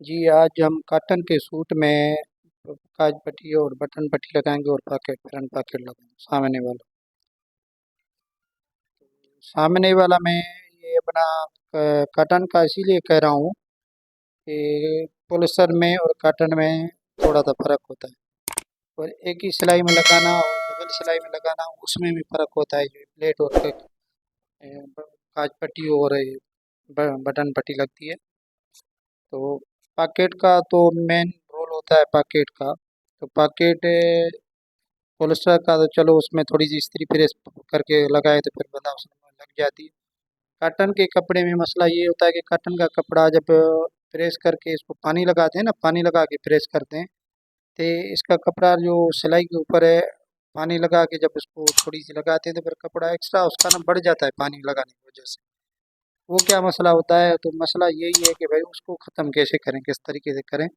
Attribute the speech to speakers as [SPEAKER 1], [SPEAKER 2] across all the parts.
[SPEAKER 1] जी, आज हम कॉटन के सूट में काज पट्टी और बटन पट्टी लगाएंगे और पॉकेट फ्रंट पॉकेट लगाएंगे सामने वाला। सामने वाला में ये अपना कॉटन का इसीलिए कह रहा हूँ कि पॉलिस्टर में और कॉटन में थोड़ा सा फर्क होता है। और एक ही सिलाई में लगाना और डबल सिलाई में लगाना उसमें भी फर्क होता है। जो प्लेट और काज पट्टी और ये बटन पट्टी लगती है। तो पॉकेट का तो मेन रोल होता है पॉकेट का। तो पॉकेट पॉलिस्टर का तो चलो उसमें थोड़ी सी इस्त्री प्रेस करके लगाए तो फिर बंदा उसमें लग जाती है। कॉटन के कपड़े में मसला ये होता है कि कॉटन का कपड़ा जब प्रेस करके इसको पानी लगाते हैं ना, पानी लगा के प्रेस करते हैं तो इसका कपड़ा जो सिलाई के ऊपर है, पानी लगा के जब उसको थोड़ी सी लगाते हैं तो फिर कपड़ा एक्स्ट्रा उसका ना बढ़ जाता है पानी लगाने की वजह से। वो क्या मसला होता है, तो मसला यही है कि भाई उसको ख़त्म कैसे करें, किस तरीके से करें।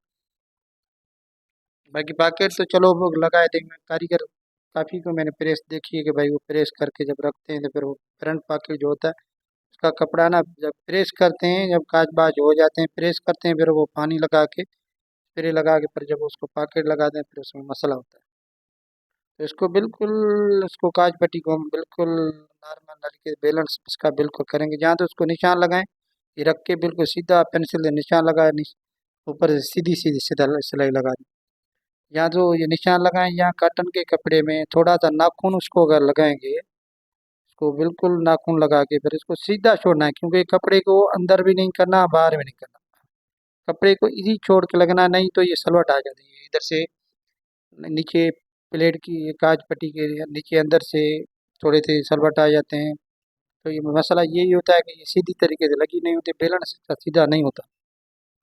[SPEAKER 1] बाकी पॉकेट तो चलो वो लगाए देंगे कारीगर। काफ़ी को मैंने प्रेस देखी है कि भाई वो प्रेस करके जब रखते हैं तो फिर वो फ्रंट पॉकेट जो होता है उसका कपड़ा ना जब प्रेस करते हैं, जब काज बाज हो जाते हैं प्रेस करते हैं, फिर वो पानी लगा के स्प्रे लगा के फिर जब उसको पॉकेट लगाते हैं फिर उसमें मसला होता है। तो इसको बिल्कुल, इसको काज पट्टी को हम बिल्कुल नॉर्मल नल के बैलेंस इसका बिल्कुल करेंगे। जहाँ तो उसको निशान लगाएं, ये रख के बिल्कुल सीधा पेंसिल से निशान लगाए, ऊपर से सीधी सीधी सीधा सिलाई लगा दें। यहाँ जो ये निशान लगाएं, यहाँ कॉटन के कपड़े में थोड़ा सा नाखून उसको अगर लगाएंगे, इसको बिल्कुल नाखून लगा के फिर इसको सीधा छोड़ना है, क्योंकि कपड़े को अंदर भी नहीं करना बाहर भी नहीं करना। कपड़े को इसी छोड़ के लगना, नहीं तो ये सलवट आ जाती है इधर से नीचे। प्लेट की काज पट्टी के नीचे अंदर से थोड़े से सलवट आ जाते हैं। तो ये मसला यही होता है कि ये सीधी तरीके से लगी नहीं होती, बैलेंस का सीधा नहीं होता।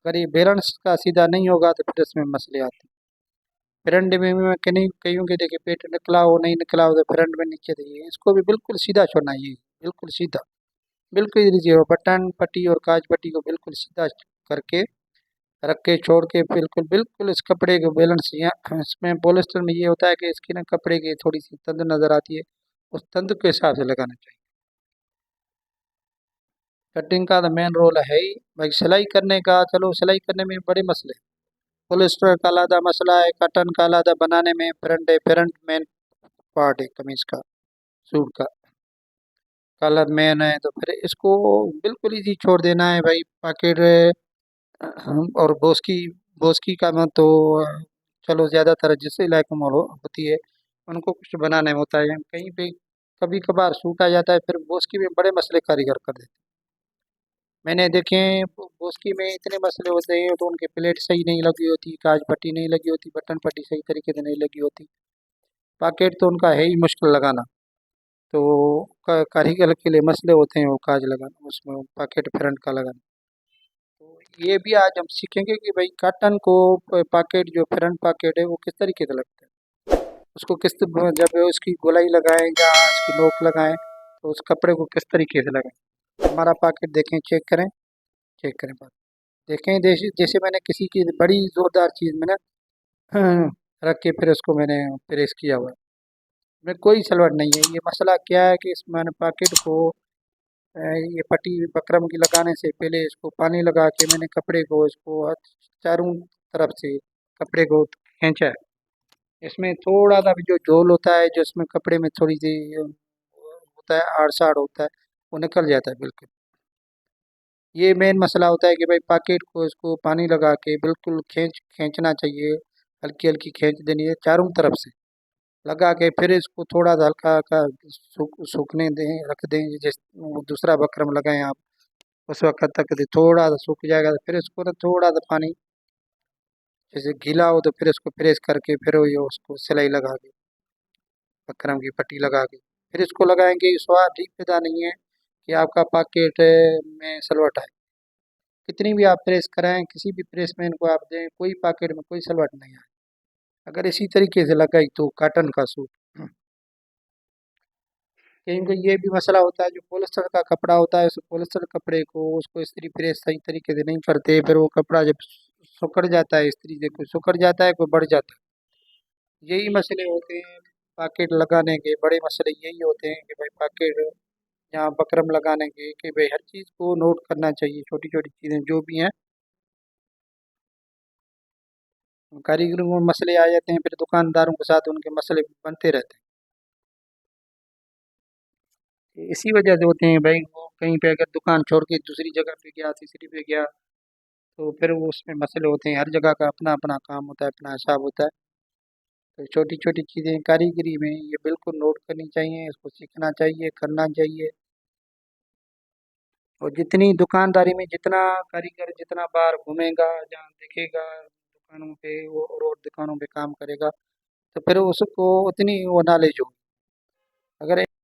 [SPEAKER 1] अगर ये बैलेंस का सीधा नहीं होगा तो फिर इसमें मसले आते हैं। फ्रंट में भी मैं कहीं कहीं के देखिए पेट निकला हो नहीं निकला हो तो फ्रंट में नीचे देखिए, इसको भी बिल्कुल सीधा छोड़ना है, ये बिल्कुल सीधा, बिल्कुल दीजिए वो बटन पट्टी और काज पट्टी को बिल्कुल सीधा करके रख के छोड़ के बिल्कुल बिल्कुल इस कपड़े को बैलेंस। यहाँ इसमें पॉलिस्टर में ये होता है कि इसकी ना कपड़े की थोड़ी सी तंद नज़र आती है, उस तंद के हिसाब से लगाना चाहिए। कटिंग का तो मेन रोल है ही। भाई सिलाई करने का, चलो सिलाई करने में बड़े मसले हैं। पॉलिस्टर का आलादा मसला है, कटन का आलादा बनाने में। फ्रंट है, फ्रंट मेन पार्ट है कमीज का, सूट का कलर मेन है, तो फिर इसको बिल्कुल इजी छोड़ देना है भाई। पॉकेट और बोस्की का मत तो चलो ज़्यादातर जिस इलाके में होती है उनको कुछ बनाने में होता है। कहीं पे कभी कभार सूट आ जाता है, फिर बोस्की में बड़े मसले कारीगर कर देते हैं। मैंने देखे हैं बोस्की में इतने मसले होते हैं, तो उनके प्लेट सही नहीं लगी होती, काज पट्टी नहीं लगी होती, बटन पट्टी सही तरीके से नहीं लगी होती। पॉकेट तो उनका है ही मुश्किल लगाना। तो कारीगर के लिए मसले होते हैं वो काज लगाना, उसमें पॉकेट फ्रंट का लगाना। तो ये भी आज हम सीखेंगे कि भाई कॉटन को पॉकेट जो फ्रंट पॉकेट है वो किस तरीके से लगता है। उसको जब उसकी गोलाई लगाएं या उसकी नोक लगाएं तो उस कपड़े को किस तरीके से लगाएं। हमारा पॉकेट देखें, चेक करें, चेक करें पॉकेट देखें। जैसे जैसे मैंने किसी की बड़ी जोरदार चीज़ में ना रख के फिर उसको मैंने प्रेस किया हुआ है, में कोई सलवट नहीं है। ये मसला क्या है कि इस मैंने पॉकेट को ये पट्टी बकरम की लगाने से पहले इसको पानी लगा के मैंने कपड़े को इसको चारों तरफ से कपड़े को खींचा है। इसमें थोड़ा सा भी जो झोल होता है, जो इसमें कपड़े में थोड़ी सी होता है आड़ साड़ होता है, वो निकल जाता है बिल्कुल। ये मेन मसला होता है कि भाई पॉकेट को इसको पानी लगा के बिल्कुल खींचना चाहिए। हल्की हल्की खींच देनी है चारों तरफ से लगा के, फिर इसको थोड़ा सा हल्का हल्का सूखने दें, रख दें। जिस वो दूसरा बकरम लगाएं आप, उस वक्त तक थोड़ा सा सूख जाएगा तो फिर इसको ना थोड़ा सा पानी जैसे गीला हो तो फिर इसको प्रेस करके फिर वो ये उसको सिलाई लगा के बकरम की पट्टी लगा के फिर इसको लगाएंगे। स्वाद ठीक पैदा नहीं है कि आपका पॉकेट में सलवट आए। कितनी भी आप प्रेस कराएं, किसी भी प्रेस मैन को आप दें, कोई पॉकेट में कोई सलवट नहीं आए। अगर इसी तरीके से लगाई तो कॉटन का सूट। क्योंकि ये भी मसला होता है, जो पॉलिस्टर का कपड़ा होता है उस पॉलिस्टर कपड़े को उसको इस्त्री प्रेस सही तरीके से नहीं करते, फिर वो कपड़ा जब सुकड़ जाता है इस्त्री से, कोई सुकड़ जाता है कोई बढ़ जाता है। यही मसले होते हैं पॉकेट लगाने के, बड़े मसले यही होते हैं कि भाई पॉकेट यहाँ बकरम लगाने के, कि भाई हर चीज़ को नोट करना चाहिए, छोटी छोटी चीज़ें जो भी हैं कारीगरों में मसले आ जाते हैं, फिर दुकानदारों के साथ उनके मसले बनते रहते हैं। इसी वजह से होते हैं भाई, वो कहीं पे अगर दुकान छोड़ के दूसरी जगह पे गया, तीसरी पे गया, तो फिर वो उसमें मसले होते हैं। हर जगह का अपना अपना काम होता है, अपना हिसाब होता है। तो छोटी छोटी चीज़ें कारीगरी में ये बिल्कुल नोट करनी चाहिए, इसको सीखना चाहिए, करना चाहिए। और जितनी दुकानदारी में जितना कारीगर जितना बार घूमेगा, जहाँ देखेगा दुकानों पे, वो और दुकानों पे काम करेगा, तो फिर उसको उतनी वो नॉलेज होगी। अगर